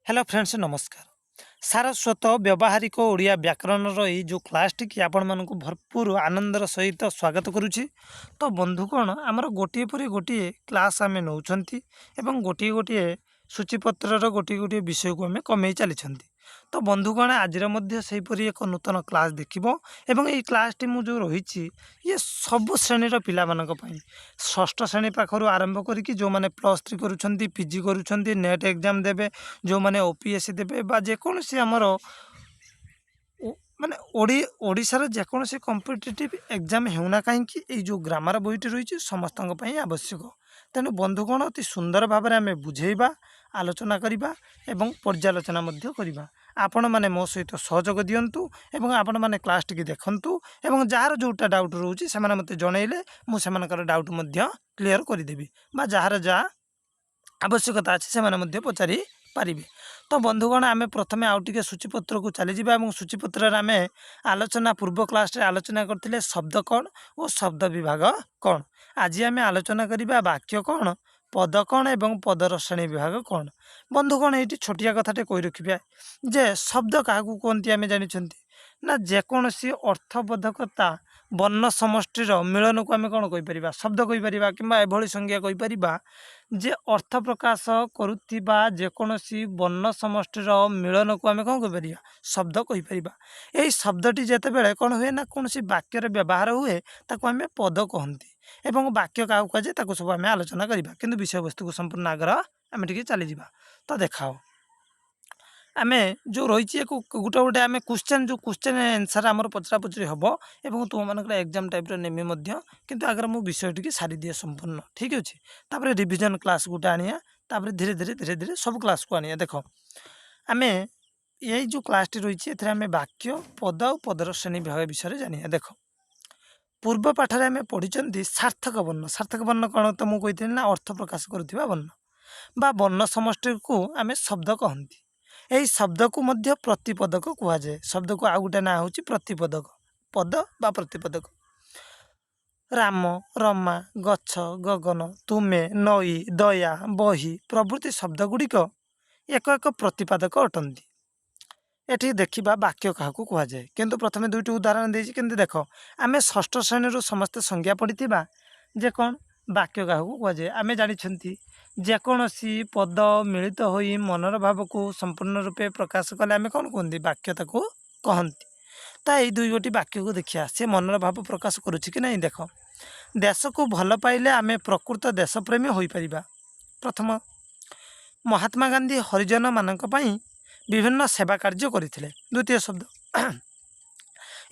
Hello friends नमस्कार। सारस्वत व्यावहारिक ओडिया व्याकरण रही जो क्लास टी आपण मानक भरपूर आनंदर सहित स्वागत करुच्ची। तो बंधुगण आमर गोटे पर गोटे क्लास आम नौ गोटे गोटे सूचीपत्र गोटे गोटे विषय को आम कमे चली। तो बंधुगण आज सेपरी एक नूतन क्लास देखिबो एवं ये क्लास टी जो रही ये सब श्रेणीर पिला षष्ठ श्रेणी पाखर आरंभ करके जो मैंने +3 करुँच पीजी करुँच नेट एग्जाम देवे जो मैंने ओपीएससी देवे बा जेकोसी आमर माने ओडिशार जेकोसी कॉम्पिटिटिव एग्जाम होना कहीं जो ग्रामर बईटी रही समस्त आवश्यक। तेणु बंधुगण अति सुंदर भाव में आम बुझेबा आलोचना करवा एवं पर्यालोचना करवा। आपण मैंने मो सहित सहयोग दिंतु एवं आपण मैंने क्लास टी देखूँ एवं जार जोटा डाउट रोचे से मत जनइले मुझे डाउट क्लीयर करदेवी बा जार जहाँ आवश्यकता अच्छे से पचारि पारे। तो बंधुगण आम प्रथम आउ टे सूचीपत्र को चलीजा और सूचीपत्र आम आलोचना पूर्व क्लास आलोचना करते शब्द कौन और शब्द विभाग कौन। आज आम आलोचना करवा वाक्य कौन पद कौन एवं पदर श्रेणी विभाग कौन। बंधुगण ये छोटिया कथाटे कही रखिए जे शब्द क्या कहते आम जानी ना जेकोसी अर्थबोधकता वर्ण समष्टिर मिलन को आम कौन कहीपर शब्द कहीपर कि एभली संज्ञा कहीपर जे अर्थ प्रकाश करुवा जेकोसी वर्ण समष्टिर मिलन को आम कौन कहीपर शब्द कहीपर। यही शब्दटी जितेबाला कौन हुए ना कौन वाक्यर व्यवहार हुए ताको आम पद कहती एवं वाक्य क्या कहुए सब आम आलोचना करवा कि विषय वस्तु को संपूर्ण आग्रह आम टे चलीजा। तो देखाओ आम जो रही गोटे गोटे आम क्वेश्चन जो क्वेश्चन आंसर आम पचरा पचरी हम और तुम मान एग्जाम टाइप नेमी किंतु आगे मु विषय टी सारी दिए संपूर्ण ठीक अच्छे। तापर रिविजन क्लास गोटे आनिया धीरे धीरे धीरे धीरे सब क्लास को आनिया। देख आम यही जो क्लास टी रही है वाक्य पद और पदर श्रेणी विभाग विषय जानिया। देख पूर्व पाठ आम पढ़ी सार्थक वर्ण कौन तो मुझे कही ना अर्थ प्रकाश करुवा वर्ण बा वर्ण समष्टि को आम शब्द कहती। यही शब्द को मध्य प्रतिपदक कहुए शब्द को आउ गोटे ना हूँ प्रतिपदक पद बा प्रतिपदक। राम रमा गछ गगन तुमे नई दया बही प्रभृति शब्द गुड़िक एक एक प्रतिपादक अटंती। एठी देखिबा वाक्य क्या कहुए किंतु प्रथम दुईटी उदाहरण देछि किंतु देख आम षष्ठ श्रेणी समस्त संज्ञा पढ़ी जे कौन वाक्य क्या कहुए आम जानी जेकोसी पद मिलित हो मनर भाव को संपूर्ण रूपे प्रकाश कले आम कौन कहते वाक्यता को कहती। तो ये दुई गोटी वाक्य को देखिए सी मनर भाव प्रकाश करुच्ची कि नहीं। देख देश को भल पाइले आम प्रकृत देशप्रेमी हो पार। प्रथम महात्मा गांधी हरिजन मानक पई विभिन्न सेवा कार्य करते। द्वितीय शब्द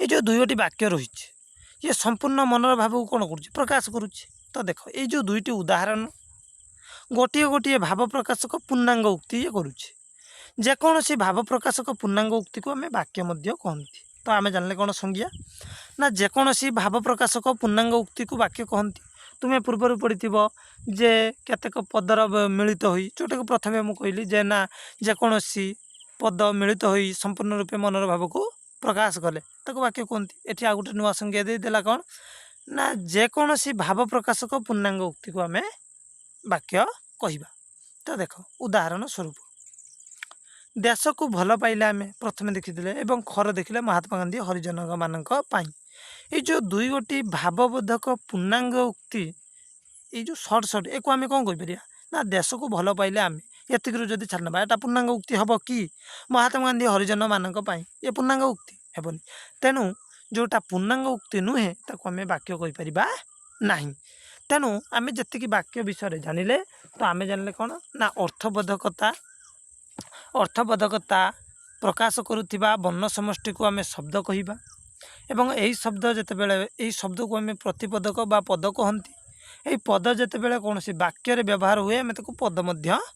ये जो दुई गोटी वाक्य रही ये संपूर्ण मनर भाव को कौन कर प्रकाश करुच्ची। तो देख ये जो दुईटी उदाहरण गोटे गोटे भाव प्रकाशक पूर्णांग उक्ति ये करुच्ची जेकोसी भाव प्रकाशक पूर्णांग उक्ति को आम वाक्य कहती। तो आम जानले कौन संज्ञा ना जेकोसी भाव प्रकाशक पूर्णांग उक्ति को वाक्य कहती। तुम्हें पूर्वर पढ़ी जे केतेक पदर मिलित हो जोटा को प्रथम मुझे कहली जे ना जेकोसी पद मिलित हो संपूर्ण रूपे मनर भाव को प्रकाश कले ताको वाक्य कहती। एटी आ गोटे नुआ संज्ञा देदेला कौन ना जेकोसी भाव प्रकाशक पूर्णांग उक्ति को आम वाक्य कहवा। तो देख उदाहरण स्वरूप देश को भल पाइले आम प्रथम देखीले एवं खर देखिले महात्मा गांधी हरिजन मानक ये जो दुई गोटी भावबोधक पूर्णांग उक्ति ये जो सर्ट सर्ट एक आम कौन कहीपर ना देश को भल पाइले आम एतिक जदि छाड़ ना यहाँ पूर्णांग उक्ति हम कि महात्मा गांधी हरिजन मानक ये पूर्णांग उक्ति हेबनी। तेणु जोटा पूर्णांग उक्ति नुहे ताको आम वाक्य कहीपर ना। तेणु आम जी वाक्य विषय जानिले तो आम जानले कौन ना अर्थबोधकता प्रकाश करुवा वर्ण समष्टि को आम शब्द कहवा एवं यही शब्द जितेबाला यही शब्द को आम प्रतिपदक बा पद कहती। यही पद जितेबाला कौन सी वाक्य व्यवहार हुए आम ताको पद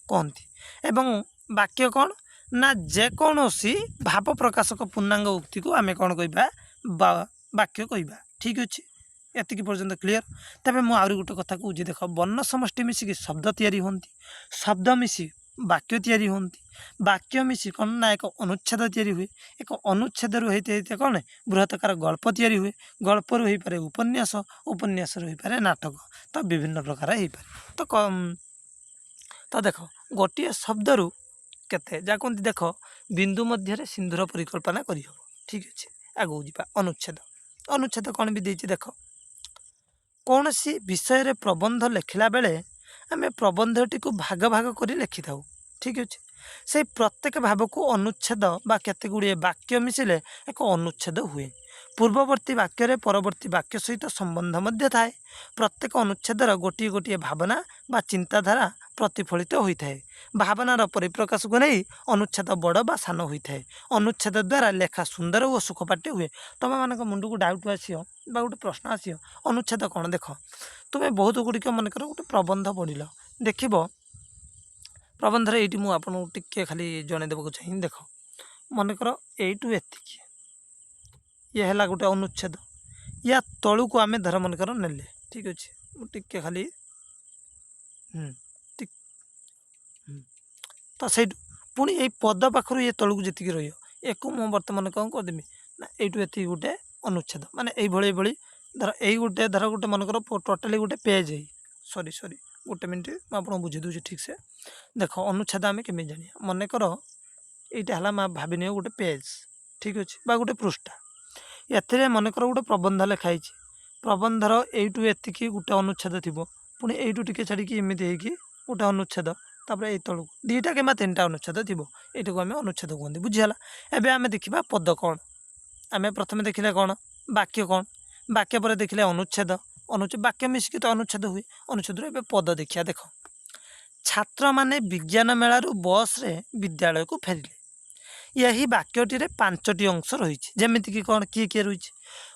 कहती। एवं वाक्य कौन ना जेकोसी भाव प्रकाशक पूर्णांग उक्ति को आम कौन कहवा वाक्य कहवा। ठीक अच्छे एतिक पर्यंत क्लीयर। तबे मु आउरी गोटे कथा कहूँ देख वर्ण समष्टि मिसिक शब्द तैयारी होती शब्द मिसी वाक्य तैयारी होती वाक्य मिसी कौन ना एक अनुच्छेद तैयारी हुए एक अनुच्छेद होते कौन बृहत्कार गल्प तैयारी हुए गल्प हो पारे उपन्यास उपन्यास हो पारे नाटक तो विभिन्न प्रकार हो पारे। तो देख गोटे शब्द କେତେ ଯାହା କୁହନ୍ତି ଦେଖ ବିନ୍ଦୁ ମଧ୍ୟରେ ସିନ୍ଧୁର ପରିକଳ୍ପନା କରିହେବ। ଠିକ୍ ଅଛି, ଆଗକୁ ଯିବା। ଅନୁଚ୍ଛେଦ। ଅନୁଚ୍ଛେଦ କ'ଣ ବି ଦେଇଛି ଦେଖ। କୌଣସି ବିଷୟରେ ପ୍ରବନ୍ଧ ଲେଖିଲା ବେଳେ ଆମେ ପ୍ରବନ୍ଧଟିକୁ ଭାଗ ଭାଗ କରି ଲେଖିଥାଉ। ଠିକ୍ ଅଛି, ସେଇ ପ୍ରତ୍ୟେକ ଭାବକୁ ଅନୁଚ୍ଛେଦ ବା କେତେ ଗୁଡ଼ିଏ ବାକ୍ୟ ମିଶିଲେ ଏକ ଅନୁଚ୍ଛେଦ ହୁଏ। ପୂର୍ବବର୍ତ୍ତୀ ବାକ୍ୟରେ ପରବର୍ତ୍ତୀ ବାକ୍ୟ ସହିତ ସମ୍ବନ୍ଧ ମଧ୍ୟ ଥାଏ। ପ୍ରତ୍ୟେକ ଅନୁଚ୍ଛେଦର ଗୋଟିଏ ଗୋଟିଏ ଭାବନା ବା ଚିନ୍ତାଧାରା ପ୍ରତିଫଳିତ ହୋଇଥାଏ। ଭାବନାର ପରିପ୍ରକାଶକୁ ନେଇ ଅନୁଚ୍ଛେଦ ବଡ଼ ବା ସାନ ହୋଇଥାଏ। ଅନୁଚ୍ଛେଦ ଦ୍ୱାରା ଲେଖା ସୁନ୍ଦର ଓ ସୁଖପାଠ୍ୟ ହୁଏ। ତୁମମାନଙ୍କ ମୁଣ୍ଡକୁ ଡାଉଟ୍ ଆସିବ ବା ଗୋଟେ ପ୍ରଶ୍ନ ଆସିବ, ଅନୁଚ୍ଛେଦ କ'ଣ? ଦେଖ, ତୁମେ ବହୁତ ଗୁଡ଼ିକ ମନେକର ଗୋଟେ ପ୍ରବନ୍ଧ ପଢ଼ିଲ, ଦେଖିବ ପ୍ରବନ୍ଧରେ ଏଇଠି ମୁଁ ଆପଣଙ୍କୁ ଟିକେ ଖାଲି ଜଣେଇଦେବାକୁ ଚାହିଁ। ଦେଖ, ମନେକର ଏଇଠୁ ଏତିକି, ଇଏ ହେଲା ଗୋଟେ ଅନୁଚ୍ଛେଦ। ୟା ତଳକୁ ଆମେ ଧର ମନେକର ନେଲେ, ଠିକ୍ ଅଛି, ମୁଁ ଟିକେ ଖାଲି ତ ସେଇଠୁ ପୁଣି ଏଇ ପଦ ପାଖରୁ ଏ ତଳକୁ ଯେତିକି ରହିବ, ୟାକୁ ମୁଁ ବର୍ତ୍ତମାନ କ'ଣ କରିଦେବି ନା ଏଇଠୁ ଏତିକି ଗୋଟେ ଅନୁଚ୍ଛେଦ। ମାନେ ଏଇଭଳି ଧର ଏଇ ଗୋଟେ ଧର ଗୋଟେ ମନେକର ଟୋଟାଲି ଗୋଟେ ପେଜ୍ ସରି ଗୋଟେ ମିନିଟ୍ ମୁଁ ଆପଣଙ୍କୁ ବୁଝେଇ ଦେଉଛି ଠିକ୍ସେ। ଦେଖ, ଅନୁଚ୍ଛେଦ ଆମେ କେମିତି ଜାଣିବା? ମନେକର ଏଇଟା ହେଲା ଭାବିନିଅ ଗୋଟେ ପେଜ୍, ଠିକ୍ ଅଛି, ବା ଗୋଟେ ପୃଷ୍ଠା। ଏଥିରେ ମନେକର ଗୋଟେ ପ୍ରବନ୍ଧ ଲେଖା ହେଇଛି। ପ୍ରବନ୍ଧର ଏଇଠୁ ଏତିକି ଗୋଟେ ଅନୁଚ୍ଛେଦ ଥିବ, ପୁଣି ଏଇଠୁ ଟିକେ ଛାଡ଼ିକି ଏମିତି ହେଇକି ଗୋଟେ ଅନୁଚ୍ଛେଦ, ତାପରେ ଏଇ ତଳକୁ 2ଟା କିମ୍ବା 3ଟା ଅନୁଚ୍ଛେଦ ଥିବ। ଏଇଟାକୁ ଆମେ ଅନୁଚ୍ଛେଦ କୁହନ୍ତି। ବୁଝିଗଲା? ଏବେ ଆମେ ଦେଖିବା ପଦ କ'ଣ। ଆମେ ପ୍ରଥମେ ଦେଖିଲେ କ'ଣ? ବାକ୍ୟ କ'ଣ? ବାକ୍ୟ ପରେ ଦେଖିଲେ ଅନୁଚ୍ଛେଦ। ବାକ୍ୟ ମିଶିକି ତ ଅନୁଚ୍ଛେଦ ହୁଏ। ଅନୁଚ୍ଛେଦରୁ ଏବେ ପଦ ଦେଖିବା। ଦେଖ, ଛାତ୍ରମାନେ ବିଜ୍ଞାନ ମେଳାରୁ ବସ୍ରେ ବିଦ୍ୟାଳୟକୁ ଫେରିଲେ। ଏହି ବାକ୍ୟଟିରେ 5ଟି ଅଂଶ ରହିଛି। ଯେମିତିକି କ'ଣ, କିଏ କିଏ ରହିଛି?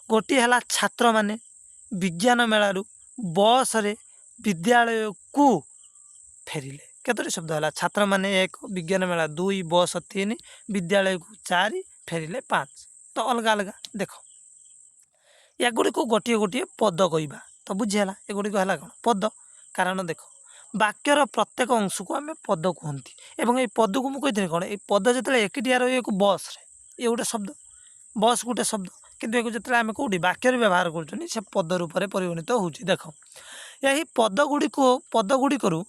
ଗୋଟିଏ ହେଲା ଛାତ୍ରମାନେ ବିଜ୍ଞାନ ମେଳାରୁ ବସ୍ରେ ବିଦ୍ୟାଳୟକୁ ଫେରିଲେ। କେତୋଟି ଶବ୍ଦ ହେଲା? ଛାତ୍ରମାନେ 1, ବିଜ୍ଞାନ ମେଳା 2, ବସ୍ 3, ବିଦ୍ୟାଳୟକୁ 4, ଫେରିଲେ 5। ତ ଅଲଗା ଅଲଗା ଦେଖ, ଏଗୁଡ଼ିକୁ ଗୋଟିଏ ଗୋଟିଏ ପଦ କହିବା। ତ ବୁଝିହେଲା, ଏଗୁଡ଼ିକ ହେଲା କ'ଣ? ପଦ। କାରଣ ଦେଖ, ବାକ୍ୟର ପ୍ରତ୍ୟେକ ଅଂଶକୁ ଆମେ ପଦ କୁହନ୍ତି। ଏବଂ ଏଇ ପଦକୁ ମୁଁ କହିଥିଲି କ'ଣ, ଏଇ ପଦ ଯେତେବେଳେ ଏକିଟିଆ ରହିବାକୁ ବସ୍ରେ, ଏ ଗୋଟେ ଶବ୍ଦ, ବସ୍ ଗୋଟେ ଶବ୍ଦ, କିନ୍ତୁ ଏକୁ ଯେତେବେଳେ ଆମେ କେଉଁଠି ବାକ୍ୟରେ ବ୍ୟବହାର କରୁଛନ୍ତି ସେ ପଦ ରୂପରେ ପରିଗଣିତ ହେଉଛି। ଦେଖ, ଏହି ପଦ ଗୁଡ଼ିକରୁ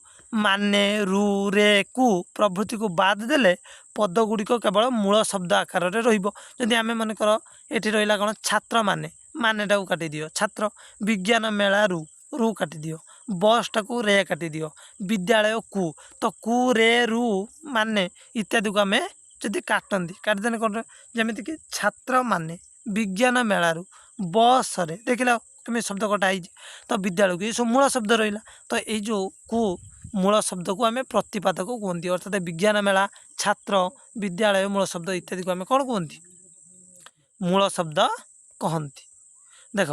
ମାନେ, ରୁ, ରେ, କୁ ପ୍ରଭୃତିକୁ ବାଦ ଦେଲେ ପଦ ଗୁଡ଼ିକ କେବଳ ମୂଳ ଶବ୍ଦ ଆକାରରେ ରହିବ। ଯଦି ଆମେ ମନେକର ଏଠି ରହିଲା କ'ଣ, ଛାତ୍ରମାନେ, ମାନେଟାକୁ କାଟିଦିଅ, ଛାତ୍ର। ବିଜ୍ଞାନ ମେଳାରୁ, ରୁ କାଟିଦିଅ। ବସ୍ଟାକୁ ରେ କାଟିଦିଅ। ବିଦ୍ୟାଳୟ କୁ, ତ କୁ, ରେ, ରୁ, ମାନେ ଇତ୍ୟାଦିକୁ ଆମେ ଯଦି କାଟିଦେଲେ କ'ଣ, ଯେମିତିକି ଛାତ୍ରମାନେ ବିଜ୍ଞାନ ମେଳାରୁ ବସ୍ରେ, ଦେଖିଲ କେମିତି ଶବ୍ଦ କଟା ହେଇଛି। ତ ବିଦ୍ୟାଳୟକୁ, ଏସବୁ ମୂଳ ଶବ୍ଦ ରହିଲା। ତ ଏଇ ଯେଉଁ କୁ ମୂଳ ଶବ୍ଦକୁ ଆମେ ପ୍ରତିପାଦକ କୁହନ୍ତି। ଅର୍ଥାତ୍ ବିଜ୍ଞାନ ମେଳା, ଛାତ୍ର, ବିଦ୍ୟାଳୟ ମୂଳ ଶବ୍ଦ ଇତ୍ୟାଦିକୁ ଆମେ କ'ଣ କୁହନ୍ତି? ମୂଳ ଶବ୍ଦ କହନ୍ତି। ଦେଖ,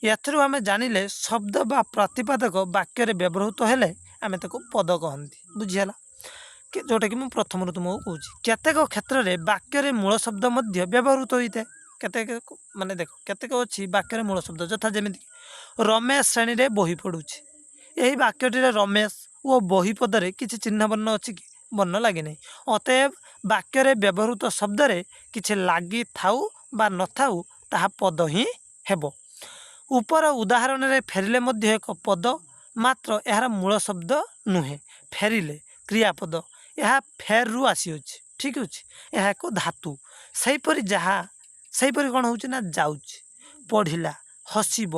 ଏଥିରୁ ଆମେ ଜାଣିଲେ ଶବ୍ଦ ବା ପ୍ରତିପାଦକ ବାକ୍ୟରେ ବ୍ୟବହୃତ ହେଲେ ଆମେ ତାକୁ ପଦ କହନ୍ତି। ବୁଝିହେଲା? ଯେଉଁଟାକି ମୁଁ ପ୍ରଥମରୁ ତୁମକୁ କହୁଛି। କେତେକ କ୍ଷେତ୍ରରେ ବାକ୍ୟରେ ମୂଳ ଶବ୍ଦ ମଧ୍ୟ ବ୍ୟବହୃତ ହୋଇଥାଏ। କେତେକ ଅଛି ବାକ୍ୟରେ ମୂଳ ଶବ୍ଦ, ଯଥା ଯେମିତିକି ରମେଶ ଶ୍ରେଣୀରେ ବହି ପଢ଼ୁଛି। ଏହି ବାକ୍ୟଟିରେ ରମେଶ ଓ ବହି ପଦରେ କିଛି ଚିହ୍ନ ବର୍ଣ୍ଣ ଅଛି କି? ବର୍ଣ୍ଣ ଲାଗିନାହିଁ। ଅତଏବ ବାକ୍ୟରେ ବ୍ୟବହୃତ ଶବ୍ଦରେ କିଛି ଲାଗିଥାଉ ବା ନଥାଉ, ତାହା ପଦ ହିଁ ହେବ। ଉପର ଉଦାହରଣରେ ଫେରିଲେ ମଧ୍ୟ ଏକ ପଦ, ମାତ୍ର ଏହାର ମୂଳ ଶବ୍ଦ ନୁହେଁ। ଫେରିଲେ କ୍ରିୟାପଦ, ଏହା ଫେରରୁ ଆସିଅଛି। ଠିକ୍ ଅଛି, ଏହା ଏକ ଧାତୁ। ସେହିପରି କ'ଣ ହେଉଛି ନା ଯାଉଛି, ପଢ଼ିଲା, ହସିବ,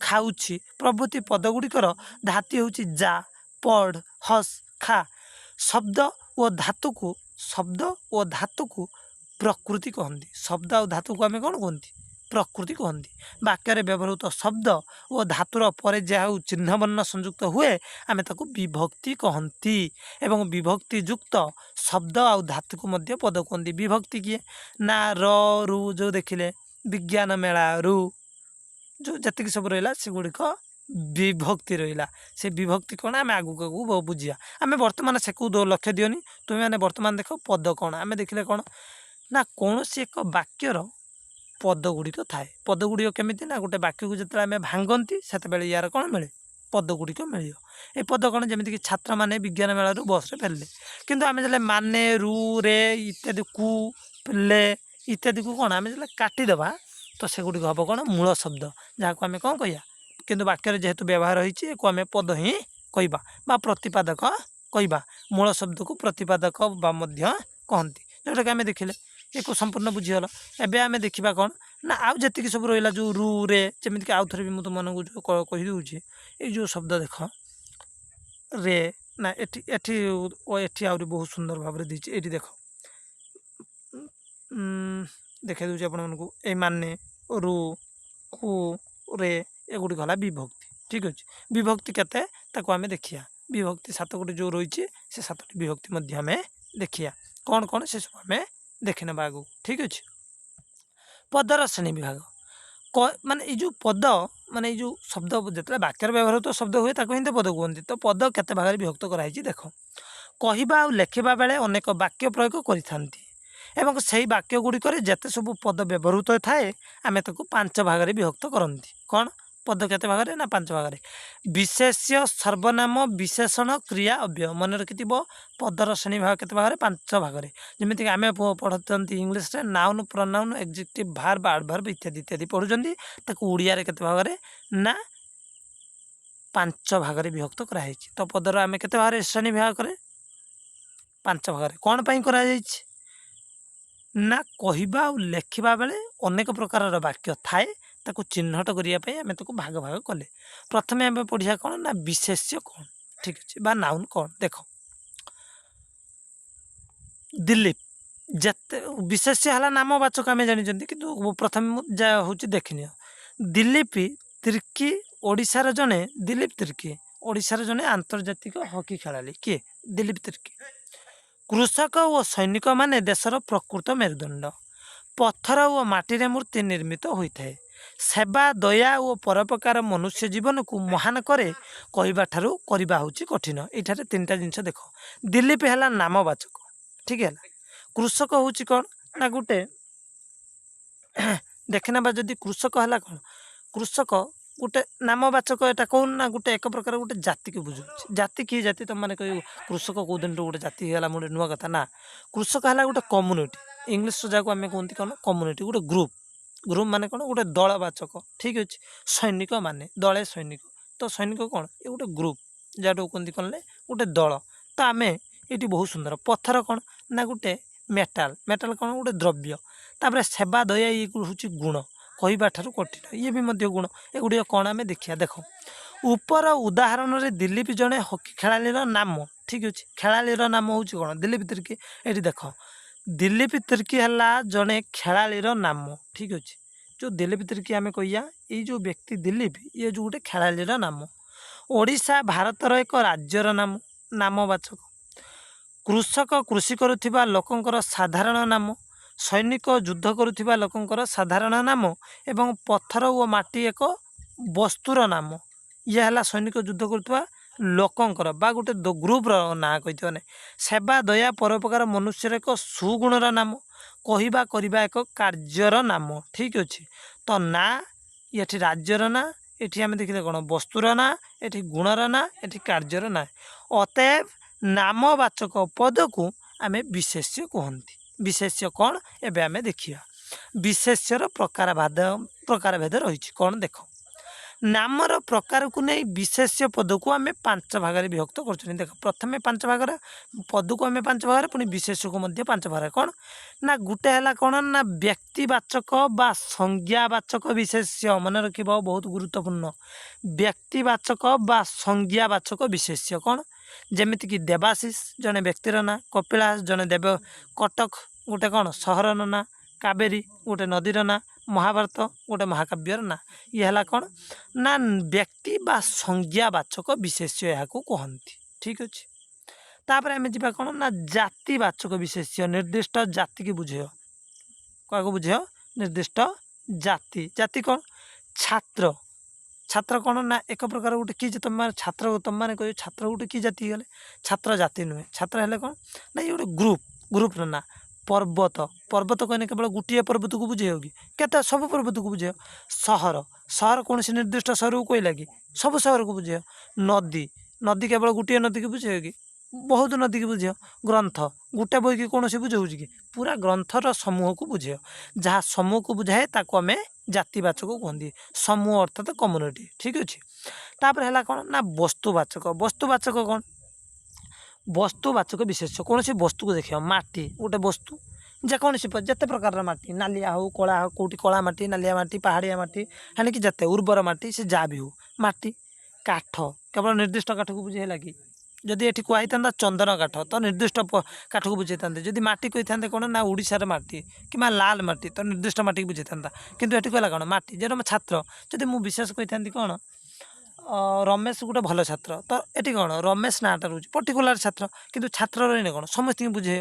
ଖାଉଛି ପ୍ରଭୃତି ପଦ ଗୁଡ଼ିକର ଧାତୁ ହେଉଛି ଯା, ପଢ଼, ହସ୍, ଖା। ଶବ୍ଦ ଓ ଧାତୁକୁ ପ୍ରକୃତି କହନ୍ତି। ଶବ୍ଦ ଆଉ ଧାତୁକୁ ଆମେ କ'ଣ କୁହନ୍ତି? ପ୍ରକୃତି କହନ୍ତି। ବାକ୍ୟରେ ବ୍ୟବହୃତ ଶବ୍ଦ ଓ ଧାତୁର ପରେ ଯାହା ଚିହ୍ନବର୍ଣ୍ଣ ସଂଯୁକ୍ତ ହୁଏ ଆମେ ତାକୁ ବିଭକ୍ତି କହନ୍ତି। ଏବଂ ବିଭକ୍ତି ଯୁକ୍ତ ଶବ୍ଦ ଆଉ ଧାତୁକୁ ମଧ୍ୟ ପଦ କୁହନ୍ତି। ବିଭକ୍ତି କିଏ? ନା ର, ରୁ, ଯେଉଁ ଦେଖିଲେ ବିଜ୍ଞାନ ମେଳା, ରୁ, ଯେଉଁ ଯେତିକି ସବୁ ରହିଲା ସେଗୁଡ଼ିକ ବିଭକ୍ତି ରହିଲା। ସେ ବିଭକ୍ତି କ'ଣ ଆମେ ଆଗକୁ ବୁଝିବା। ଆମେ ବର୍ତ୍ତମାନ ସେକୁ ଲକ୍ଷ୍ୟ ଦିଅନି। ତୁମେମାନେ ବର୍ତ୍ତମାନ ଦେଖ ପଦ କ'ଣ। ଆମେ ଦେଖିଲେ କ'ଣ ନା କୌଣସି ଏକ ବାକ୍ୟର ପଦ ଗୁଡ଼ିକ ଥାଏ। ପଦ ଗୁଡ଼ିକ କେମିତି ନା ଗୋଟେ ବାକ୍ୟକୁ ଯେତେବେଳେ ଆମେ ଭାଙ୍ଗନ୍ତି ସେତେବେଳେ ୟାର କ'ଣ ମିଳେ? ପଦ ଗୁଡ଼ିକ ମିଳିବ। ଏ ପଦ କ'ଣ? ଯେମିତିକି ଛାତ୍ରମାନେ ବିଜ୍ଞାନ ମେଳାରୁ ବସ୍ରେ ଫେରିଲେ। କିନ୍ତୁ ଆମେ ଯେତେବେଳେ ମାନେ, ରୁ, ରେ ଇତ୍ୟାଦି, କୁ, ଲେ ଇତ୍ୟାଦିକୁ କ'ଣ ଆମେ ଯେତେବେଳେ କାଟିଦେବା ତ ସେଗୁଡ଼ିକ ହେବ କ'ଣ? ମୂଳ ଶବ୍ଦ, ଯାହାକୁ ଆମେ କ'ଣ କହିବା? କିନ୍ତୁ ବାକ୍ୟରେ ଯେହେତୁ ବ୍ୟବହାର ହୋଇଛି ଏକୁ ଆମେ ପଦ ହିଁ କହିବା ବା ପ୍ରତିପାଦକ କହିବା ମୂଳ ଶବ୍ଦକୁ ପ୍ରତିପାଦକ ବା ମଧ୍ୟ କହନ୍ତି, ଯେଉଁଟାକି ଆମେ ଦେଖିଲେ ୟାକୁ ସମ୍ପୂର୍ଣ୍ଣ ବୁଝିଗଲ। ଏବେ ଆମେ ଦେଖିବା କ'ଣ ନା ଆଉ ଯେତିକି ସବୁ ରହିଲା ଯେଉଁ ରୁ ରେ, ଯେମିତିକି ଆଉ ଥରେ ବି ମୁଁ ତୁମମାନଙ୍କୁ ଯେଉଁ କହିଦେଉଛି, ଏଇ ଯେଉଁ ଶବ୍ଦ ଦେଖ ରେ ନା ଏଠି ଏଠି ଏଠି ଆହୁରି ବହୁତ ସୁନ୍ଦର ଭାବରେ ଦେଇଛି। ଏଇଠି ଦେଖ ଦେଖାଇ ଦେଉଛି ଆପଣମାନଙ୍କୁ, ଏଇ ମାନେ ରୁ କୁ ରେ ଏଗୁଡ଼ିକ ହେଲା ବିଭକ୍ତି। ଠିକ୍ ଅଛି, ବିଭକ୍ତି କେତେ ତାକୁ ଆମେ ଦେଖିବା। ବିଭକ୍ତି 7 ଗୋଟି ଯେଉଁ ରହିଛି ସେ 7ଟି ବିଭକ୍ତି ମଧ୍ୟ ଆମେ ଦେଖିବା। କ'ଣ କ'ଣ ସେସବୁ ଆମେ ଦେଖି ନେବା ଆଗକୁ। ଠିକ୍ ଅଛି, ପଦର ଶ୍ରେଣୀ ବିଭାଗ ମାନେ ଏଇ ଯେଉଁ ପଦ, ମାନେ ଏଇ ଯେଉଁ ଶବ୍ଦ ଯେତେବେଳେ ବାକ୍ୟରେ ବ୍ୟବହୃତ ଶବ୍ଦ ହୁଏ ତାକୁ ହିଁ ତ ପଦ କୁହନ୍ତି। ତ ପଦ କେତେ ଭାଗରେ ବିଭକ୍ତ କରାହେଇଛି ଦେଖ। କହିବା ଆଉ ଲେଖିବା ବେଳେ ଅନେକ ବାକ୍ୟ ପ୍ରୟୋଗ କରିଥାନ୍ତି ଏବଂ ସେହି ବାକ୍ୟ ଗୁଡ଼ିକରେ ଯେତେ ସବୁ ପଦ ବ୍ୟବହୃତ ଥାଏ ଆମେ ତାକୁ 5 ଭାଗରେ ବିଭକ୍ତ କରନ୍ତି। କ'ଣ ପଦ କେତେ ଭାଗରେ ନା 5 ଭାଗରେ। ବିଶେଷ୍ୟ, ସର୍ବନାମ, ବିଶେଷଣ, କ୍ରିୟା, ଅବ୍ୟୟ। ମନେ ରଖିଥିବ ପଦର ଶ୍ରେଣୀ ଭାଗ କେତେ ଭାଗରେ? 5 ଭାଗରେ। ଯେମିତିକି ଆମେ ପଢ଼ୁଛନ୍ତି ଇଂଲିଶରେ ନାଉନ୍, ପ୍ରନାଉନ୍, ଏକ୍ଜେକ୍ଟିଭ, ଭାର୍ବ, ଆଡଭର୍ବ ଇତ୍ୟାଦି ଇତ୍ୟାଦି ପଢ଼ୁଛନ୍ତି, ତାକୁ ଓଡ଼ିଆରେ କେତେ ଭାଗରେ ନା 5 ଭାଗରେ ବିଭକ୍ତ କରାଯାଇଛି। ତ ପଦର ଆମେ କେତେ ଭାଗରେ ଶ୍ରେଣୀ ବିଭାଗ କରେ? 5 ଭାଗରେ। କ'ଣ ପାଇଁ କରାଯାଇଛି ନା କହିବା ଆଉ ଲେଖିବା ବେଳେ ଅନେକ ପ୍ରକାରର ବାକ୍ୟ ଥାଏ, ତାକୁ ଚିହ୍ନଟ କରିବା ପାଇଁ ଆମେ ତାକୁ ଭାଗ ଭାଗ କଲେ। ପ୍ରଥମେ ଆମେ ପଢ଼ିବା କ'ଣ ନା ବିଶେଷ୍ୟ କ'ଣ, ଠିକ୍ ଅଛି, ବା ନାଉନ୍ କ'ଣ। ଦେଖ ଦିଲ୍ଲୀପ, ଯେତେ ବିଶେଷ୍ୟ ହେଲା ନାମବାଚକ ଆମେ ଜାଣିଛନ୍ତି, କିନ୍ତୁ ପ୍ରଥମେ ମୁଁ ଯାହା ହେଉଛି ଦେଖିନିଅ। ଦିଲ୍ଲୀପ ତିର୍କୀ ଓଡ଼ିଶାର ଜଣେ, ଦିଲ୍ଲୀପ ତିର୍କୀ ଓଡ଼ିଶାର ଜଣେ ଆନ୍ତର୍ଜାତିକ ହକି ଖେଳାଳି। କିଏ? ଦିଲ୍ଲୀପ ତିର୍କୀ। କୃଷକ ଓ ସୈନିକମାନେ ଦେଶର ପ୍ରକୃତ ମେରୁଦଣ୍ଡ। ପଥର ଓ ମାଟିରେ ମୂର୍ତ୍ତି ନିର୍ମିତ ହୋଇଥାଏ। ସେବା, ଦୟା ଓ ପରୋପକାର ମନୁଷ୍ୟ ଜୀବନକୁ ମହାନ କରେ, କହିବା ଠାରୁ କରିବା ହେଉଛି କଠିନ। ଏଇଠାରେ 3ଟା ଜିନିଷ ଦେଖ। ଦିଲ୍ଲୀପ ହେଲା ନାମବାଚକ, ଠିକ୍ ହେଲା। କୃଷକ ହେଉଛି କ'ଣ ନା ଗୋଟେ ଦେଖିନେବା, ଯଦି କୃଷକ ହେଲା କ'ଣ, କୃଷକ ଗୋଟେ ନାମବାଚକ, ଏଟା କହୁନ ନା ଗୋଟେ ଏକ ପ୍ରକାର ଗୋଟେ ଜାତିକୁ ବୁଝାଉଛି। ଜାତି କି ଜାତି ତମମାନେ କହିବ କୃଷକ କେଉଁ ଦିନଠୁ ଗୋଟେ ଜାତି ହେଇଗଲା, ଗୋଟେ ନୂଆ କଥା ନା। କୃଷକ ହେଲା ଗୋଟେ କମ୍ୟୁନିଟି, ଇଂଲିଶ ଯାହାକୁ ଆମେ କୁହନ୍ତି କ'ଣ କମ୍ୟୁନିଟି, ଗୋଟେ ଗ୍ରୁପ୍। ଗ୍ରୁପ୍ ମାନେ କ'ଣ ଗୋଟେ ଦଳବାଚକ, ଠିକ୍ ଅଛି। ସୈନିକ ମାନେ ଦଳେ ସୈନିକ, ତ ସୈନିକ କ'ଣ ଏ ଗୋଟେ ଗ୍ରୁପ୍, ଯାହାଠୁ କୁହନ୍ତି କ'ଣ ଗୋଟେ ଦଳ। ତ ଆମେ ଏଇଠି ବହୁତ ସୁନ୍ଦର। ପଥର କ'ଣ ନା ଗୋଟେ ମେଟାଲ, ମେଟାଲ କ'ଣ ଗୋଟେ ଦ୍ରବ୍ୟ। ତାପରେ ସେବା, ଦୟା ଇଏ ହେଉଛି ଗୁଣ, କହିବା ଠାରୁ କଠିନ, ଇଏ ବି ମଧ୍ୟ ଗୁଣ। ଏଗୁଡ଼ିକ କ'ଣ ଆମେ ଦେଖିବା। ଦେଖ ଉପର ଉଦାହରଣରେ ଦିଲ୍ଲୀପ ଜଣେ ହକି ଖେଳାଳିର ନାମ, ଠିକ୍ ଅଛି। ଖେଳାଳିର ନାମ ହେଉଛି କ'ଣ? ଦିଲ୍ଲୀପ ତିର୍କୀ। ଏଠି ଦେଖ ଦିଲ୍ଲୀପ ତିର୍କୀ ହେଲା ଜଣେ ଖେଳାଳିର ନାମ, ଠିକ୍ ଅଛି। ଯେଉଁ ଦିଲ୍ଲୀପ ତିର୍କୀ ଆମେ କହିବା, ଏଇ ଯେଉଁ ବ୍ୟକ୍ତି ଦିଲ୍ଲୀପ, ଇଏ ଯେଉଁ ଗୋଟେ ଖେଳାଳିର ନାମ। ଓଡ଼ିଶା ଭାରତର ଏକ ରାଜ୍ୟର ନାମ, ନାମବାଚକ। କୃଷକ କୃଷି କରୁଥିବା ଲୋକଙ୍କର ସାଧାରଣ ନାମ। ସୈନିକ ଯୁଦ୍ଧ କରୁଥିବା ଲୋକଙ୍କର ସାଧାରଣ ନାମ। ଏବଂ ପଥର ଓ ମାଟି ଏକ ବସ୍ତୁର ନାମ। ଇଏ ହେଲା ସୈନିକ ଯୁଦ୍ଧ କରୁଥିବା ଲୋକଙ୍କର ବା ଗୋଟେ ଗ୍ରୁପର ନାଁ କହିଥିବ ନାହିଁ। ସେବା, ଦୟା, ପରୋପକାର ମନୁଷ୍ୟର ଏକ ସୁଗୁଣର ନାମ। କହିବା କରିବା ଏକ କାର୍ଯ୍ୟର ନାମ, ଠିକ୍ ଅଛି। ତ ନା ଏଠି ରାଜ୍ୟର ନାଁ, ଏଠି ଆମେ ଦେଖିଲେ କ'ଣ ବସ୍ତୁର ନାଁ, ଏଠି ଗୁଣର ନାଁ, ଏଠି କାର୍ଯ୍ୟର ନାଁ। ଅତଏବ ନାମବାଚକ ପଦକୁ ଆମେ ବିଶେଷ୍ୟ କୁହନ୍ତି। ବିଶେଷ୍ୟ କ'ଣ ଏବେ ଆମେ ଦେଖିବା। ବିଶେଷ୍ୟର ପ୍ରକାରଭେଦ ରହିଛି କ'ଣ ଦେଖ। ନାମର ପ୍ରକାରକୁ ନେଇ ବିଶେଷ୍ୟ ପଦକୁ ଆମେ 5 ଭାଗରେ ବିଭକ୍ତ କରୁଛନ୍ତି। ଦେଖ ପ୍ରଥମେ 5 ଭାଗରେ ପଦକୁ ଆମେ 5 ଭାଗରେ, ପୁଣି ବିଶେଷ୍ୟକୁ ମଧ୍ୟ 5 ଭାଗରେ। କ'ଣ ନା ଗୋଟେ ହେଲା କ'ଣ ନା ବ୍ୟକ୍ତିବାଚକ ବା ସଂଜ୍ଞାବାଚକ ବିଶେଷ୍ୟ। ମନେ ରଖିବ, ବହୁତ ଗୁରୁତ୍ୱପୂର୍ଣ୍ଣ। ବ୍ୟକ୍ତିବାଚକ ବା ସଂଜ୍ଞାବାଚକ ବିଶେଷ୍ୟ କ'ଣ? ଯେମିତିକି ଦେବାଶିଷ ଜଣେ ବ୍ୟକ୍ତିର ନାଁ, କପିଳାସ ଜଣେ କଟକ ଗୋଟେ କ'ଣ ସହରର ନାଁ, କାବେରୀ ଗୋଟେ ନଦୀର ନାଁ, ମହାଭାରତ ଗୋଟେ ମହାକାବ୍ୟର ନାଁ। ଇଏ ହେଲା କ'ଣ ନା ବ୍ୟକ୍ତି ବା ସଂଜ୍ଞାବାଚକ ବିଶେଷ୍ୟ ଏହାକୁ କୁହନ୍ତି, ଠିକ୍ ଅଛି। ତାପରେ ଆମେ ଯିବା କ'ଣ ନା ଜାତିବାଚକ ବିଶେଷ୍ୟ। ନିର୍ଦ୍ଦିଷ୍ଟ ଜାତିକି ବୁଝେଇବ। କାହାକୁ ବୁଝେଇବ? ନିର୍ଦ୍ଦିଷ୍ଟ ଜାତି। ଜାତି କ'ଣ? ଛାତ୍ର। ଛାତ୍ର କ'ଣ ନା ଏକ ପ୍ରକାର ଗୋଟେ କି ତମମାନେ ଛାତ୍ର, ତମମାନେ କହିବ ଛାତ୍ର ଗୋଟେ କି ଜାତି ହେଇଗଲେ? ଛାତ୍ର ଜାତି ନୁହେଁ। ଛାତ୍ର ହେଲେ କ'ଣ ନା ଇଏ ଗୋଟେ ଗ୍ରୁପ୍ର ନାଁ। ପର୍ବତ, ପର୍ବତ କହିଲେ କେବଳ ଗୋଟିଏ ପର୍ବତକୁ ବୁଝେଇବ କି? କେତେ ସବୁ ପର୍ବତକୁ ବୁଝେଇବ। ସହର, ସହର କୌଣସି ନିର୍ଦ୍ଦିଷ୍ଟ ସହରକୁ କହିଲା କି? ସବୁ ସହରକୁ ବୁଝେଇବ। ନଦୀ, ନଦୀ କେବଳ ଗୋଟିଏ ନଦୀକୁ ବୁଝେଇବ କି? ବହୁତ ନଦୀକି ବୁଝେଇବ। ଗ୍ରନ୍ଥ, ଗୋଟେ ବହିକି କୌଣସି ବୁଝାଉଛି କି? ପୁରା ଗ୍ରନ୍ଥର ସମୂହକୁ ବୁଝେଇବ। ଯାହା ସମୂହକୁ ବୁଝାଏ ତାକୁ ଆମେ ଜାତିବାଚକ କୁହନ୍ତି। ସମୂହ ଅର୍ଥାତ କମ୍ୟୁନିଟି, ଠିକ୍ ଅଛି। ତାପରେ ହେଲା କ'ଣ ନା ବସ୍ତୁବାଚକ। ବସ୍ତୁବାଚକ କ'ଣ? ବସ୍ତୁବାଚକ ବିଶେଷ୍ୟ କୌଣସି ବସ୍ତୁକୁ ଦେଖିବ ମାଟି ଗୋଟେ ବସ୍ତୁ ଯେକୌଣସି ଯେତେ ପ୍ରକାରର ମାଟି ନାଲିଆ ହେଉ କଳା ହେଉ କେଉଁଠି କଳା ମାଟି ନାଲିଆ ମାଟି ପାହାଡ଼ିଆ ମାଟି ହେଣିକି ଯେତେ ଉର୍ବର ମାଟି ସେ ଯାହା ବି ହେଉ ମାଟି କାଠ କେବଳ ନିର୍ଦ୍ଦିଷ୍ଟ କାଠକୁ ବୁଝେଇଲା କି ଯଦି ଏଠି କୁହାହେଇଥାନ୍ତା ଚନ୍ଦନ କାଠ ତ ନିର୍ଦ୍ଦିଷ୍ଟ କାଠକୁ ବୁଝେଇଥାନ୍ତେ ଯଦି ମାଟି କହିଥାନ୍ତେ କ'ଣ ନା ଓଡ଼ିଶାର ମାଟି କିମ୍ବା ଲାଲ ମାଟି ତ ନିର୍ଦ୍ଦିଷ୍ଟ ମାଟିକୁ ବୁଝେଇଥାନ୍ତା କିନ୍ତୁ ଏଠି କହିଲା କ'ଣ ମାଟି ଯେହେତୁ ଆମ ଛାତ୍ର ଯଦି ମୁଁ ବିଶେଷ କହିଥାନ୍ତି କ'ଣ ରମେଶ ଗୋଟେ ଭଲ ଛାତ୍ର ତ ଏଠି କ'ଣ ରମେଶ ନାଁଟା ରହୁଛି ପର୍ଟିକୁଲାର ଛାତ୍ର କିନ୍ତୁ ଛାତ୍ର ରହିଲେ କ'ଣ ସମସ୍ତଙ୍କୁ ବୁଝେ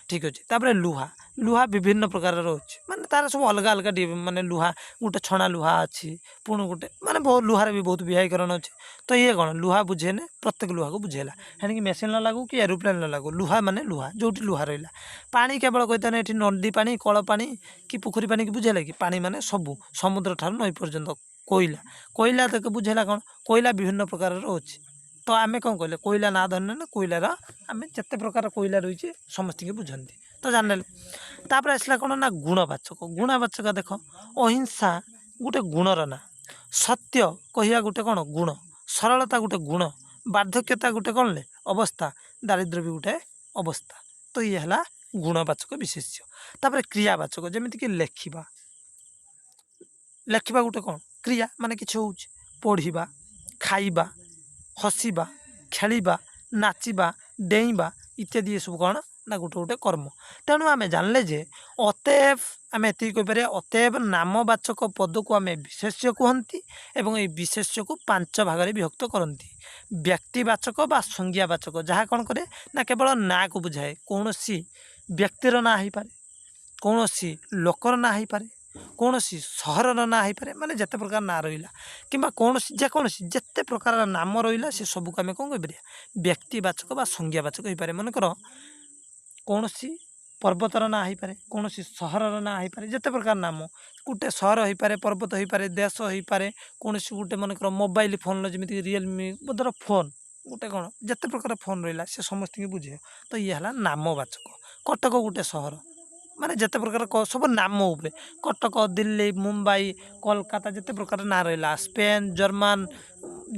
ଠିକ୍ ଅଛି। ତାପରେ ଲୁହା ବିଭିନ୍ନ ପ୍ରକାରର ଅଛି ମାନେ ତାର ସବୁ ଅଲଗା ଅଲଗା ମାନେ ଲୁହା ଗୋଟେ ଛଣା ଲୁହା ଅଛି ପୁଣି ଗୋଟେ ମାନେ ଲୁହାରେ ବି ବହୁତ ବିହାରୀକରଣ ଅଛି ତ ଇଏ କ'ଣ ଲୁହା ବୁଝେନେ ପ୍ରତ୍ୟେକ ଲୁହାକୁ ବୁଝେଇଲା ହେଣିକି ମେସିନ୍ ନ ଲାଗୁ କି ଏରୋପ୍ଲେନ୍ ନ ଲାଗୁ ଲୁହା ମାନେ ଲୁହା ଯେଉଁଠି ଲୁହା ରହିଲା। ପାଣି କେବଳ କହିଥାନେ ଏଠି ନଦୀ ପାଣି କଳ ପାଣି କି ପୋଖରୀ ପାଣି କି ବୁଝେଇଲା କି ପାଣି ମାନେ ସବୁ ସମୁଦ୍ର ଠାରୁ ନଈ ପର୍ଯ୍ୟନ୍ତ କୋଇଲା ତାକୁ ବୁଝେଇଲା କ'ଣ କୋଇଲା ବିଭିନ୍ନ ପ୍ରକାରର ଅଛି ତ ଆମେ କ'ଣ କହିଲେ କୋଇଲା ନାଁ ଧରିନେ ନା କୋଇଲାର ଆମେ ଯେତେ ପ୍ରକାର କୋଇଲା ରହିଛି ସମସ୍ତଙ୍କୁ ବୁଝନ୍ତି ତ ଜାଣିଲେ। ତାପରେ ଆସିଲା କ'ଣ ନା ଗୁଣବାଚକ ଦେଖ ଅହିଂସା ଗୋଟେ ଗୁଣର ନାଁ ସତ୍ୟ କହିବା ଗୋଟେ କ'ଣ ଗୁଣ ସରଳତା ଗୋଟେ ଗୁଣ ବାର୍ଦ୍ଧକ୍ୟତା ଗୋଟେ କ'ଣ ଅବସ୍ଥା ଦାରିଦ୍ର୍ୟ ବି ଗୋଟେ ଅବସ୍ଥା ତ ଇଏ ହେଲା ଗୁଣବାଚକ ବିଶେଷ୍ୟ। ତାପରେ କ୍ରିୟାବାଚକ ଯେମିତିକି ଲେଖିବା ଗୋଟେ କ'ଣ କ୍ରିୟା ମାନେ କିଛି ହେଉଛି ପଢ଼ିବା ଖାଇବା ହସିବା ଖେଳିବା ନାଚିବା ଡେଇଁବା ଇତ୍ୟାଦି ଏସବୁ କ'ଣ ନା ଗୋଟେ କର୍ମ। ତେଣୁ ଆମେ ଜାଣିଲେ ଯେ ଅତଏବ ଆମେ ଏତିକି କହିପାରିବା ଅତଏବ ନାମବାଚକ ପଦକୁ ଆମେ ବିଶେଷ୍ୟ କୁହନ୍ତି ଏବଂ ଏହି ବିଶେଷ୍ୟକୁ 5 ଭାଗରେ ବିଭକ୍ତ କରନ୍ତି। ବ୍ୟକ୍ତିବାଚକ ବା ସଂଜ୍ଞାବାଚକ ଯାହା କ'ଣ କରେ ନା କେବଳ ନାଁକୁ ବୁଝାଏ କୌଣସି ବ୍ୟକ୍ତିର ନାଁ ହେଇପାରେ କୌଣସି ଲୋକର ନାଁ ହେଇପାରେ କୌଣସି ସହରର ନାଁ ହେଇପାରେ ମାନେ ଯେତେ ପ୍ରକାର ନାଁ ରହିଲା କିମ୍ବା ଯେକୌଣସି ଯେତେ ପ୍ରକାରର ନାମ ରହିଲା ସେ ସବୁକୁ ଆମେ କ'ଣ କହିପାରିବା ବ୍ୟକ୍ତିବାଚକ ବା ସଂଜ୍ଞାବାଚକ ହେଇପାରେ। ମନେକର କୌଣସି ପର୍ବତର ନାଁ ହେଇପାରେ କୌଣସି ସହରର ନାଁ ହେଇପାରେ ଯେତେ ପ୍ରକାର ନାମ ଗୋଟେ ସହର ହେଇପାରେ ପର୍ବତ ହେଇପାରେ ଦେଶ ହେଇପାରେ କୌଣସି ଗୋଟେ ମନେକର ମୋବାଇଲ ଫୋନ୍ର ଯେମିତି ରିଏଲମି ଧର ଫୋନ୍ ଗୋଟେ କ'ଣ ଯେତେ ପ୍ରକାର ଫୋନ୍ ରହିଲା ସେ ସମସ୍ତଙ୍କୁ ବୁଝେଇବ ତ ଇଏ ହେଲା ନାମବାଚକ। କଟକ ଗୋଟେ ସହର ମାନେ ଯେତେ ପ୍ରକାର ସବୁ ନାମ ଉପରେ କଟକ ଦିଲ୍ଲୀ ମୁମ୍ବାଇ କୋଲକାତା ଯେତେ ପ୍ରକାର ନାଁ ରହିଲା ସ୍ପେନ୍ ଜର୍ମାନ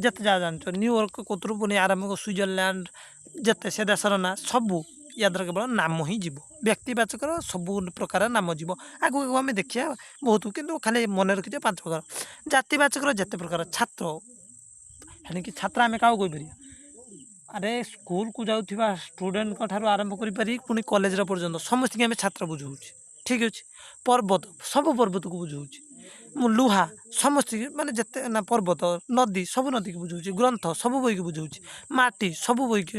ଯେତେ ଯାହା ଜାଣିଛ ନ୍ୟୁୟର୍କ କତରୁ ପୁଣି ଆରମ୍ଭ ସୁଇଜରଲ୍ୟାଣ୍ଡ ଯେତେ ସେ ଦେଶର ନାଁ ସବୁ ୟାଦ୍ୱାରା କେବଳ ନାମ ହିଁ ଯିବ ବ୍ୟକ୍ତିବାଚକର ସବୁ ପ୍ରକାର ନାମ ଯିବ ଆଗକୁ ଆମେ ଦେଖିବା ବହୁତ କିନ୍ତୁ ଖାଲି ମନେ ରଖିଥିବା 5 ପ୍ରକାର। ଜାତିବାଚକର ଯେତେ ପ୍ରକାର ଛାତ୍ର ହେଣିକି ଛାତ୍ର ଆମେ କାହାକୁ କହିପାରିବା ଆରେ ସ୍କୁଲକୁ ଯାଉଥିବା ଷ୍ଟୁଡେଣ୍ଟଙ୍କ ଠାରୁ ଆରମ୍ଭ କରିପାରି ପୁଣି କଲେଜର ପର୍ଯ୍ୟନ୍ତ ସମସ୍ତଙ୍କୁ ଆମେ ଛାତ୍ର ବୁଝାଉଛି ଠିକ୍ ଅଛି। ପର୍ବତ ସବୁ ପର୍ବତକୁ ବୁଝାଉଛି ଲୁହା ସମସ୍ତଙ୍କୁ ମାନେ ଯେତେ ନା ପର୍ବତ ନଦୀ ସବୁ ନଦୀକୁ ବୁଝାଉଛି ଗ୍ରନ୍ଥ ସବୁ ବହିକି ବୁଝାଉଛି ମାଟି ସବୁ ବହିକି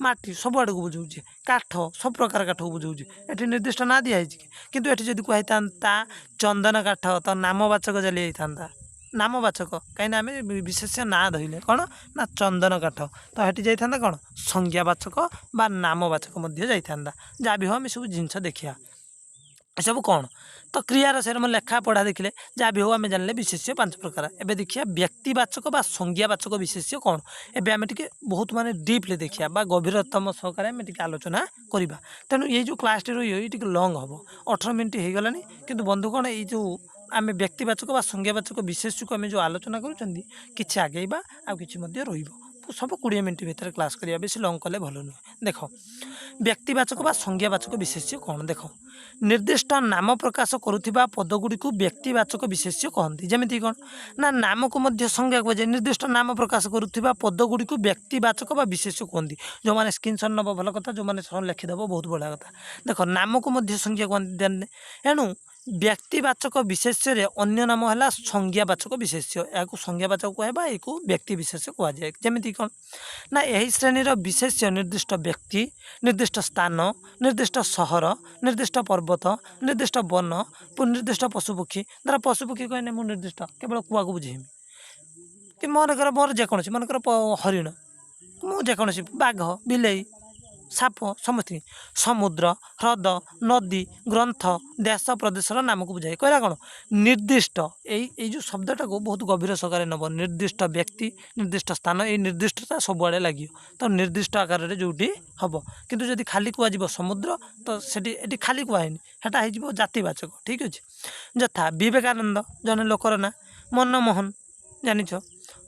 ମାଟି ସବୁ ଆଡ଼କୁ ବୁଝାଉଛି କାଠ ସବୁ ପ୍ରକାର କାଠକୁ ବୁଝାଉଛି ଏଠି ନିର୍ଦ୍ଦିଷ୍ଟ ନାଁ ଦିଆହେଇଛି କିନ୍ତୁ ଏଠି ଯଦି କୁହାହେଇଥାନ୍ତା ଚନ୍ଦନ କାଠ ତ ନାମବାଚକ ଚାଲି ଯାଇଥାନ୍ତା ନାମବାଚକ କାହିଁକିନା ଆମେ ବିଶେଷ ନାଁ ଧରିଲେ କ'ଣ ନା ଚନ୍ଦନ କାଠ ତ ସେଠି ଯାଇଥାନ୍ତା କ'ଣ ସଂଜ୍ଞାବାଚକ ବା ନାମବାଚକ ମଧ୍ୟ ଯାଇଥାନ୍ତା ଯାହା ବି ହଉ ଆମେ ସବୁ ଜିନିଷ ଦେଖିବା ଏସବୁ କ'ଣ ତ କ୍ରିୟାର ସେରମ ଲେଖା ପଢ଼ା ଦେଖିଲେ ଯାହା ବି ହଉ ଆମେ ଜାଣିଲେ ବିଶେଷ୍ୟ 5 ପ୍ରକାର। ଏବେ ଦେଖିବା ବ୍ୟକ୍ତିବାଚକ ବା ସଂଜ୍ଞାବାଚକ ବିଶେଷ୍ୟ କ'ଣ ଏବେ ଆମେ ଟିକେ ବହୁତ ମାନେ ଡିପ୍ଲି ଦେଖିବା ବା ଗଭୀରତମ ସହକାରେ ଆମେ ଟିକେ ଆଲୋଚନା କରିବା ତେଣୁ ଏଇ ଯେଉଁ କ୍ଲାସ୍ଟି ରହିବ ଏଇ ଟିକେ ଲଙ୍ଗ୍ ହେବ 18 ମିନିଟ୍ ହେଇଗଲାଣି କିନ୍ତୁ ବନ୍ଧୁ କ'ଣ ଏଇ ଯେଉଁ ଆମେ ବ୍ୟକ୍ତିବାଚକ ବା ସଂଜ୍ଞାବାଚକ ବିଶେଷ୍ୟକୁ ଆମେ ଯେଉଁ ଆଲୋଚନା କରୁଛନ୍ତି କିଛି ଆଗେଇବା ଆଉ କିଛି ମଧ୍ୟ ରହିବ ସବୁ 20 ମିନିଟ୍ ଭିତରେ କ୍ଲାସ୍ କରିବା ବେଶୀ ଲଙ୍ଗ୍ କଲେ ଭଲ ନୁହେଁ। ଦେଖ ବ୍ୟକ୍ତିବାଚକ ବା ସଂଜ୍ଞାବାଚକ ବିଶେଷ୍ୟ କ'ଣ ଦେଖ ନିର୍ଦ୍ଦିଷ୍ଟ ନାମ ପ୍ରକାଶ କରୁଥିବା ପଦଗୁଡ଼ିକୁ ବ୍ୟକ୍ତିବାଚକ ବିଶେଷ୍ୟ କହନ୍ତି। ଯେମିତି କ'ଣ ନା ନାମକୁ ମଧ୍ୟ ସଂଜ୍ଞା କୁହାଯାଏ ନିର୍ଦ୍ଦିଷ୍ଟ ନାମ ପ୍ରକାଶ କରୁଥିବା ପଦଗୁଡ଼ିକୁ ବ୍ୟକ୍ତିବାଚକ ବା ବିଶେଷ୍ୟ କୁହନ୍ତି। ଯେଉଁମାନେ ସ୍କ୍ରିନଶଟ୍ ନେବ ଭଲ କଥା ଯେଉଁମାନେ ଲେଖିଦେବ ବହୁତ ବଢ଼ିଆ କଥା। ଦେଖ ନାମକୁ ମଧ୍ୟ ସଂଜ୍ଞା କୁହନ୍ତି ଏଣୁ ବ୍ୟକ୍ତିବାଚକ ବିଶେଷ୍ୟରେ ଅନ୍ୟ ନାମ ହେଲା ସଂଜ୍ଞାବାଚକ ବିଶେଷ୍ୟ ଏହାକୁ ସଂଜ୍ଞାବାଚକ କୁହାଯାଏ ବା ଏହାକୁ ବ୍ୟକ୍ତି ବିଶେଷ୍ୟ କୁହାଯାଏ। ଯେମିତି କ'ଣ ନା ଏହି ଶ୍ରେଣୀର ବିଶେଷ୍ୟ ନିର୍ଦ୍ଦିଷ୍ଟ ବ୍ୟକ୍ତି ନିର୍ଦ୍ଦିଷ୍ଟ ସ୍ଥାନ ନିର୍ଦ୍ଦିଷ୍ଟ ସହର ନିର୍ଦ୍ଦିଷ୍ଟ ପର୍ବତ ନିର୍ଦ୍ଦିଷ୍ଟ ବନ ନିର୍ଦ୍ଦିଷ୍ଟ ପଶୁପକ୍ଷୀ ଧର ପଶୁପକ୍ଷୀ କହିଲେ ମୁଁ ନିର୍ଦ୍ଦିଷ୍ଟ କେବଳ କୁଆକୁ ବୁଝେଇବି କି ମୋର ଯେକୌଣସି ମନେକର ହରିଣ ମୁଁ ଯେକୌଣସି ବାଘ ବିଲେଇ ସାପ ସମସ୍ତେ ସମୁଦ୍ର ହ୍ରଦ ନଦୀ ଗ୍ରନ୍ଥ ଦେଶ ପ୍ରଦେଶର ନାମକୁ ବୁଝାଏ କହିଲା କ'ଣ ନିର୍ଦ୍ଦିଷ୍ଟ ଏଇ ଯେଉଁ ଶବ୍ଦଟାକୁ ବହୁତ ଗଭୀର ସହକାରେ ନେବ ନିର୍ଦ୍ଦିଷ୍ଟ ବ୍ୟକ୍ତି ନିର୍ଦ୍ଦିଷ୍ଟ ସ୍ଥାନ ଏଇ ନିର୍ଦ୍ଦିଷ୍ଟତା ସବୁଆଡ଼େ ଲାଗିବ ତ ନିର୍ଦ୍ଦିଷ୍ଟ ଆକାରରେ ଯେଉଁଠି ହେବ କିନ୍ତୁ ଯଦି ଖାଲି କୁହାଯିବ ସମୁଦ୍ର ତ ଏଠି ଖାଲି କୁହାହେଇନି ସେଟା ହେଇଯିବ ଜାତିବାଚକ ଠିକ୍ ଅଛି। ଯଥା ବିବେକାନନ୍ଦ ଜଣେ ଲୋକର ନାଁ ମନମୋହନ ଜାଣିଛ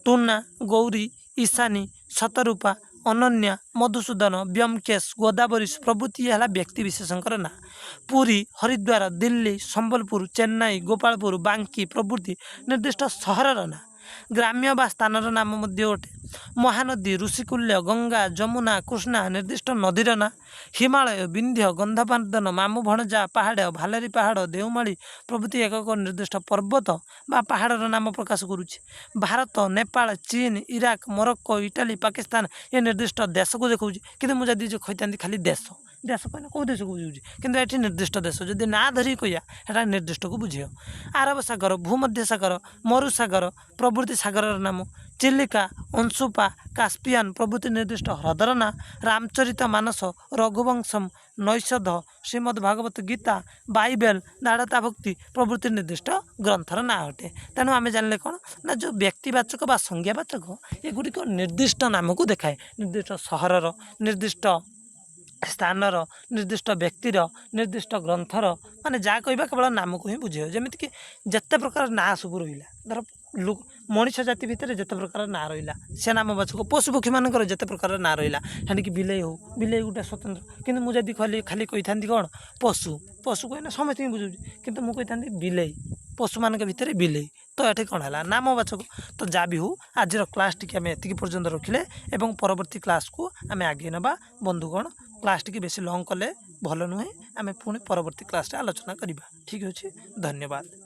ଟୁନା ଗୌରୀ ଈଶାନୀ ଶତରୂପା ଅନନ୍ୟା ମଧୁସୂଦନ ବ୍ୟୋମକେଶ ଗୋଦାବରୀଶ ପ୍ରଭୃତି ହେଲା ବ୍ୟକ୍ତି ବିଶେଷଙ୍କର ନାଁ। ପୁରୀ ହରିଦ୍ୱାର ଦିଲ୍ଲୀ ସମ୍ବଲପୁର ଚେନ୍ନାଇ ଗୋପାଳପୁର ବାଙ୍କୀ ପ୍ରଭୃତି ନିର୍ଦ୍ଦିଷ୍ଟ ସହରର ନାଁ। ଗ୍ରାମ୍ୟ ବା ସ୍ଥାନର ନାମ ମଧ୍ୟ ଅଟେ। ମହାନଦୀ ଋଷିକୂଲ୍ୟ ଗଙ୍ଗା ଯମୁନା କୃଷ୍ଣା ନିର୍ଦ୍ଦିଷ୍ଟ ନଦୀର ନାଁ। ହିମାଳୟ ବିନ୍ଧ୍ୟ ଗନ୍ଧମାର୍ଦ୍ଦନ ମାମୁଁ ଭଣଜା ପାହାଡ଼ ଭାଲେରୀ ପାହାଡ଼ ଦେଓମାଳି ପ୍ରଭୃତି ଏକକ ନିର୍ଦ୍ଦିଷ୍ଟ ପର୍ବତ ବା ପାହାଡ଼ର ନାମ ପ୍ରକାଶ କରୁଛି। ଭାରତ ନେପାଳ ଚୀନ ଇରାକ ମରକ୍କୋ ଇଟାଲୀ ପାକିସ୍ତାନ ଏ ନିର୍ଦ୍ଦିଷ୍ଟ ଦେଶକୁ ଦେଖାଉଛି। କିନ୍ତୁ ମୁଁ ଯଦି କହିଥାନ୍ତି ଖାଲି ଦେଶ କହିଲେ କେଉଁ ଦେଶକୁ ବୁଝାଉଛି, କିନ୍ତୁ ଏଠି ନିର୍ଦ୍ଦିଷ୍ଟ ଦେଶ ଯଦି ନାଁ ଧରିକି କହିବା ସେଟା ନିର୍ଦ୍ଦିଷ୍ଟକୁ ବୁଝେଇବ। ଆରବ ସାଗର ଭୂମଧ୍ୟ ସାଗର ମରୁସାଗର ପ୍ରଭୃତି ସାଗରର ନାମ। ଚିଲିକା ଅଂଶୁପା କାସ୍ପିଆନ ପ୍ରଭୃତି ନିର୍ଦ୍ଦିଷ୍ଟ ହ୍ରଦର ନାଁ। ରାମଚରିତ ମାନସ ରଘୁବଂଶମ ନୈଷଧ ଶ୍ରୀମଦ୍ ଭାଗବତ ଗୀତା ବାଇବେଲ ଦାଡ଼ତା ଭକ୍ତି ପ୍ରଭୃତି ନିର୍ଦ୍ଦିଷ୍ଟ ଗ୍ରନ୍ଥର ନାଁ ଅଟେ। ତେଣୁ ଆମେ ଜାଣିଲେ କ'ଣ ନା ଯେଉଁ ବ୍ୟକ୍ତିବାଚକ ବା ସଂଜ୍ଞାବାଚକ ଏଗୁଡ଼ିକ ନିର୍ଦ୍ଦିଷ୍ଟ ନାମକୁ ଦେଖାଏ। ନିର୍ଦ୍ଦିଷ୍ଟ ସହରର ନିର୍ଦ୍ଦିଷ୍ଟ ସ୍ଥାନର ନିର୍ଦ୍ଦିଷ୍ଟ ବ୍ୟକ୍ତିର ନିର୍ଦ୍ଦିଷ୍ଟ ଗ୍ରନ୍ଥର ମାନେ ଯାହା କହିବା କେବଳ ନାମକୁ ହିଁ ବୁଝେଇବ। ଯେମିତିକି ଯେତେ ପ୍ରକାର ନାଁ ସବୁ ରହିଲା, ଧର ମଣିଷ ଜାତି ଭିତରେ ଯେତେ ପ୍ରକାର ନାଁ ରହିଲା ସେ ନାମବାଚକ। ପଶୁପକ୍ଷୀମାନଙ୍କର ଯେତେ ପ୍ରକାର ନାଁ ରହିଲା, ସେଣିକି ବିଲେଇ ହଉ ବିଲେଇ ଗୋଟେ ସ୍ୱତନ୍ତ୍ର। କିନ୍ତୁ ମୁଁ ଯଦି ଖାଲି କହିଥାନ୍ତି କ'ଣ ପଶୁ କହିଲେ ସମସ୍ତଙ୍କୁ ବୁଝାଉଛି, କିନ୍ତୁ ମୁଁ କହିଥାନ୍ତି ବିଲେଇ ପଶୁମାନଙ୍କ ଭିତରେ ବିଲେଇ, ତ ଏଠି କ'ଣ ହେଲା ନାମବାଚକ। ତ ଯାହା ବି ହଉ ଆଜିର କ୍ଲାସ୍ଟିକି ଆମେ ଏତିକି ପର୍ଯ୍ୟନ୍ତ ରଖିଲେ ଏବଂ ପରବର୍ତ୍ତୀ କ୍ଲାସ୍କୁ ଆମେ ଆଗେଇ ନେବା। ବନ୍ଧୁଗଣ କ୍ଲାସ୍ଟିକି ବେଶୀ ଲଙ୍ଗ୍ କଲେ ଭଲ ନୁହେଁ। ଆମେ ପୁଣି ପରବର୍ତ୍ତୀ କ୍ଲାସ୍ରେ ଆଲୋଚନା କରିବା। ଠିକ୍ ଅଛି, ଧନ୍ୟବାଦ।